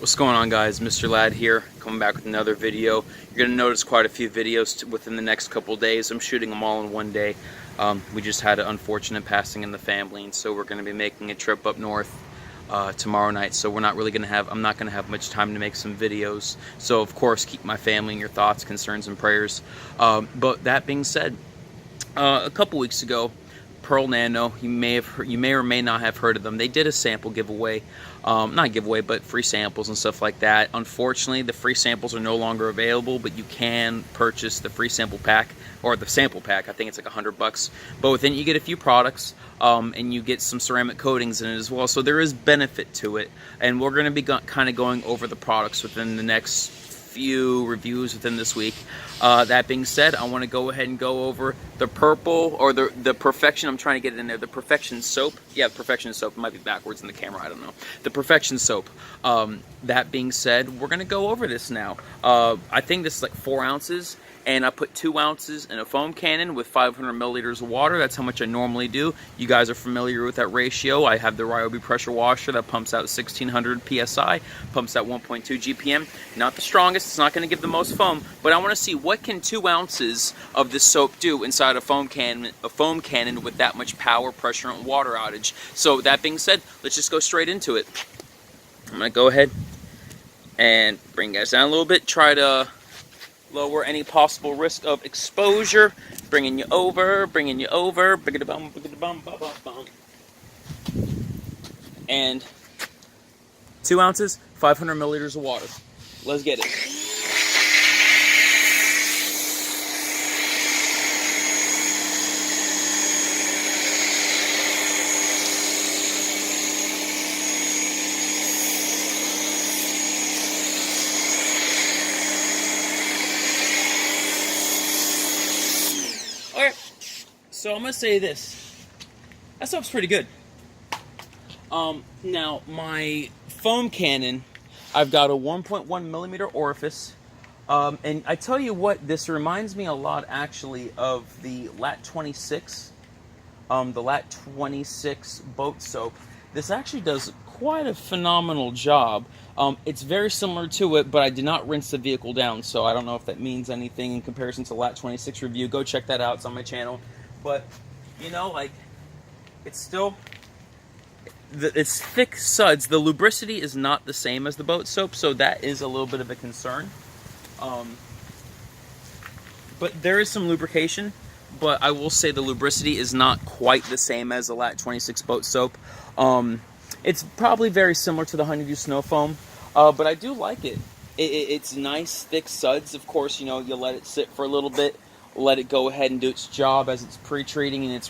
What's going on, guys? Mr. Ladd here, coming back with another video. You're going to notice quite a few videos within the next couple days. I'm shooting them all in one day. We just had an unfortunate passing in the family, and so we're going to be making a trip up north tomorrow night. So we're not really going to have, I'm not going to have much time to make some videos. So of course, keep my family in your thoughts, concerns, and prayers. But that being said, a couple weeks ago, Pearl Nano, you may or may not have heard of them. They did a sample giveaway, not giveaway, but free samples and stuff like that. Unfortunately, the free samples are no longer available, but you can purchase the free sample pack, or the sample pack. I think it's like $100. But within, you get a few products, and you get some ceramic coatings in it as well. So there is benefit to it, and we're going to be kind of going over the products within the next few reviews within this week. That being said, I want to go ahead and go over the purple, or the Perfection. I'm trying to get it in there. The Perfection soap. Yeah, Perfection soap. It might be backwards in the camera. I don't know. The Perfection soap. That being said, we're going to go over this now. I think this is like 4 ounces. And I put 2 ounces in a foam cannon with 500 milliliters of water. That's how much I normally do. You guys are familiar with that ratio. I have the Ryobi pressure washer that pumps out 1600 psi, pumps out 1.2 GPM. Not the strongest, it's not going to give the most foam, but I want to see what can 2 ounces of this soap do inside a foam cannon with that much power, pressure, and water outage. So that being said, let's just go straight into it. I'm going to go ahead and bring you guys down a little bit, try to lower any possible risk of exposure. Bringing you over, and 2 ounces, 500 milliliters of water. Let's get it. So I'm going to say this, that soap's pretty good. Now my foam cannon, I've got a 1.1 millimeter orifice, and I tell you what, this reminds me a lot actually of the Lat 26, the Lat 26 boat soap. This actually does quite a phenomenal job. It's very similar to it, but I did not rinse the vehicle down, so I don't know if that means anything in comparison to Lat 26 review. Go check that out, it's on my channel. But, you know, like, it's still, it's thick suds. The lubricity is not the same as the boat soap, so that is a little bit of a concern. But there is some lubrication, but I will say the lubricity is not quite the same as the Lat 26 boat soap. It's probably very similar to the Honeydew Snow Foam, but I do like it. It's nice, thick suds. Of course, you know, you let it sit for a little bit, let it go ahead and do its job as it's pre-treating, and it's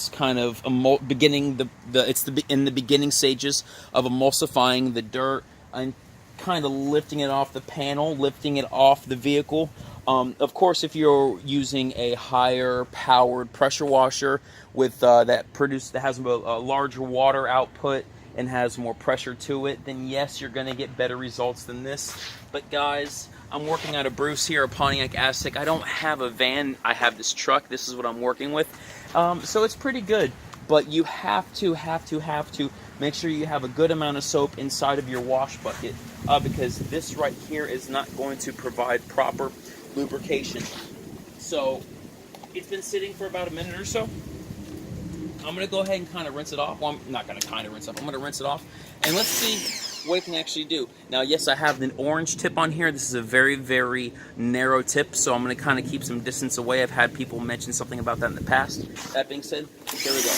kind of in the beginning stages of emulsifying the dirt and kind of lifting it off the panel, lifting it off the vehicle. Of course, if you're using a higher powered pressure washer with that has a larger water output and has more pressure to it, then yes, you're going to get better results than this. But guys, I'm working out of Bruce here, a Pontiac Aztek. I don't have a van, I have this truck. This is what I'm working with. So it's pretty good, but you have to make sure you have a good amount of soap inside of your wash bucket, because this right here is not going to provide proper lubrication. So it's been sitting for about a minute or so. I'm going to go ahead and kind of rinse it off. Well, I'm not going to kind of rinse it off. I'm going to rinse it off. And let's see what it can actually do. Now, yes, I have an orange tip on here. This is a very, very narrow tip, so I'm going to kind of keep some distance away. I've had people mention something about that in the past. That being said, here we go.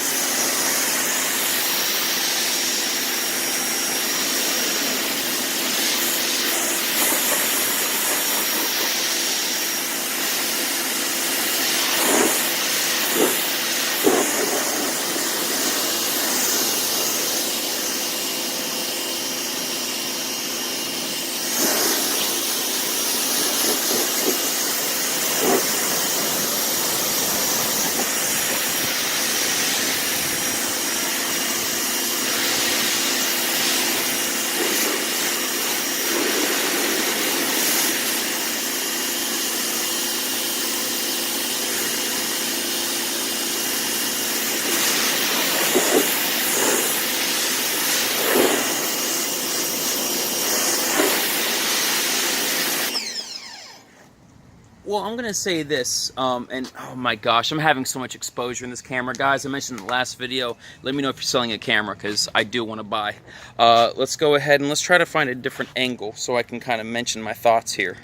Well, I'm going to say this, and oh my gosh, I'm having so much exposure in this camera. Guys, I mentioned in the last video, let me know if you're selling a camera, because I do want to buy. Let's go ahead and let's try to find a different angle so I can kind of mention my thoughts here.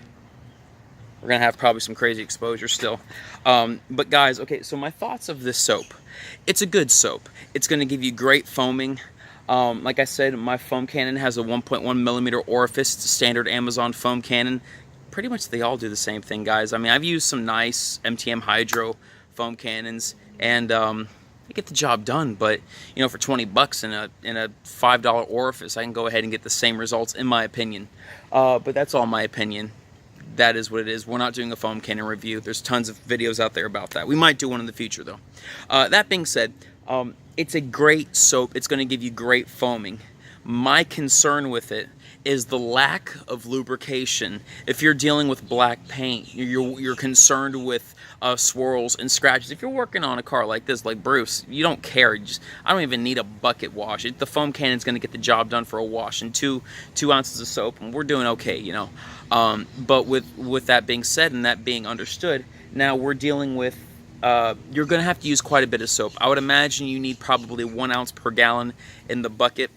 We're going to have probably some crazy exposure still. But guys, okay, so my thoughts of this soap. It's a good soap. It's going to give you great foaming. Like I said, my foam cannon has a 1.1 millimeter orifice. It's a standard Amazon foam cannon. Pretty much they all do the same thing, guys. I mean, I've used some nice MTM Hydro foam cannons, and they get the job done. But you know, for 20 bucks in a $5 orifice, I can go ahead and get the same results, in my opinion. But that's all my opinion. That is what it is. We're not doing a foam cannon review. There's tons of videos out there about that. We might do one in the future, though. That being said, it's a great soap. It's going to give you great foaming. My concern with it is the lack of lubrication. If you're dealing with black paint, you're concerned with swirls and scratches. If you're working on a car like this, like Bruce, you don't care. I don't even need a bucket wash. The foam cannon's going to get the job done for a wash, and two ounces of soap, and we're doing okay, you know. But with that being said and that being understood, now we're dealing with you're going to have to use quite a bit of soap. I would imagine you need probably 1 ounce per gallon in the bucket.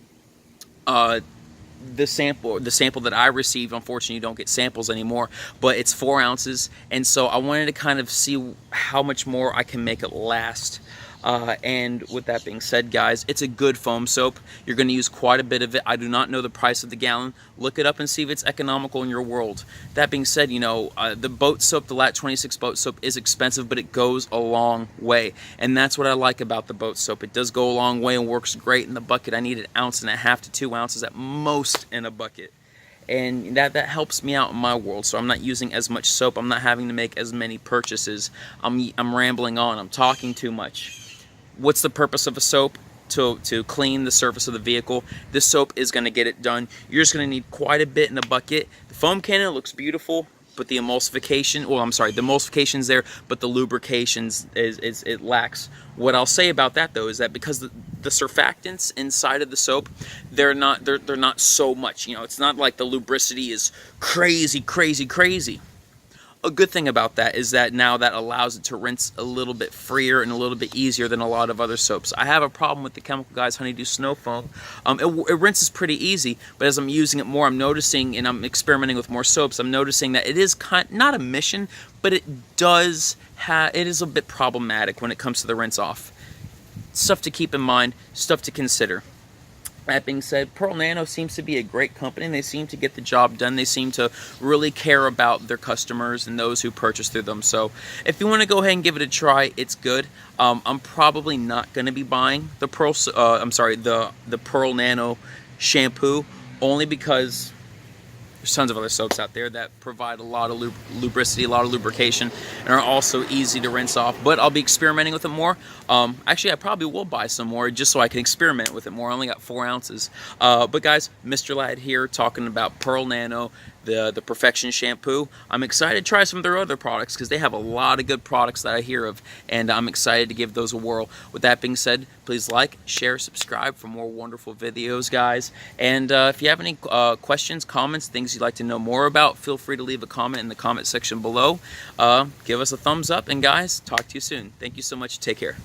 The sample that I received, unfortunately you don't get samples anymore, but it's 4 ounces, and so I wanted to kind of see how much more I can make it last. And with that being said, guys, it's a good foam soap. You're going to use quite a bit of it. I do not know the price of the gallon. Look it up and see if it's economical in your world. That being said, you know, the boat soap, the Lat 26 boat soap is expensive, but it goes a long way. And that's what I like about the boat soap. It does go a long way and works great in the bucket. I need 1.5 ounces to 2 ounces at most in a bucket. And that helps me out in my world, so I'm not using as much soap. I'm not having to make as many purchases. I'm rambling on. I'm talking too much. What's the purpose of a soap? To clean the surface of the vehicle. This soap is going to get it done. You're just going to need quite a bit in a bucket. The foam cannon looks beautiful, but the emulsification, well, I'm sorry, the emulsification's there, but the lubrications it lacks. What I'll say about that though is that because the surfactants inside of the soap, they're not so much. You know, it's not like the lubricity is crazy. A good thing about that is that now that allows it to rinse a little bit freer and a little bit easier than a lot of other soaps. I have a problem with the Chemical Guys Honeydew Snow Foam. It rinses pretty easy, but as I'm using it more, I'm noticing, and I'm experimenting with more soaps, I'm noticing that it is not a mission, but it is a bit problematic when it comes to the rinse off. Stuff to keep in mind, stuff to consider. That being said, Pearl Nano seems to be a great company. They seem to get the job done. They seem to really care about their customers and those who purchase through them. So if you want to go ahead and give it a try, it's good. I'm probably not going to be buying the the Pearl Nano shampoo, only because there's tons of other soaps out there that provide a lot of lubricity, a lot of lubrication, and are also easy to rinse off. But I'll be experimenting with it more. Actually, I probably will buy some more just so I can experiment with it more. I only got 4 ounces. But guys, Mr. Lad here talking about Pearl Nano, the Perfection shampoo. I'm excited to try some of their other products because they have a lot of good products that I hear of, and I'm excited to give those a whirl. With that being said, please like, share, subscribe for more wonderful videos, guys. And if you have any questions, comments, things you'd like to know more about, feel free to leave a comment in the comment section below. Give us a thumbs up, and guys, talk to you soon. Thank you so much. Take care.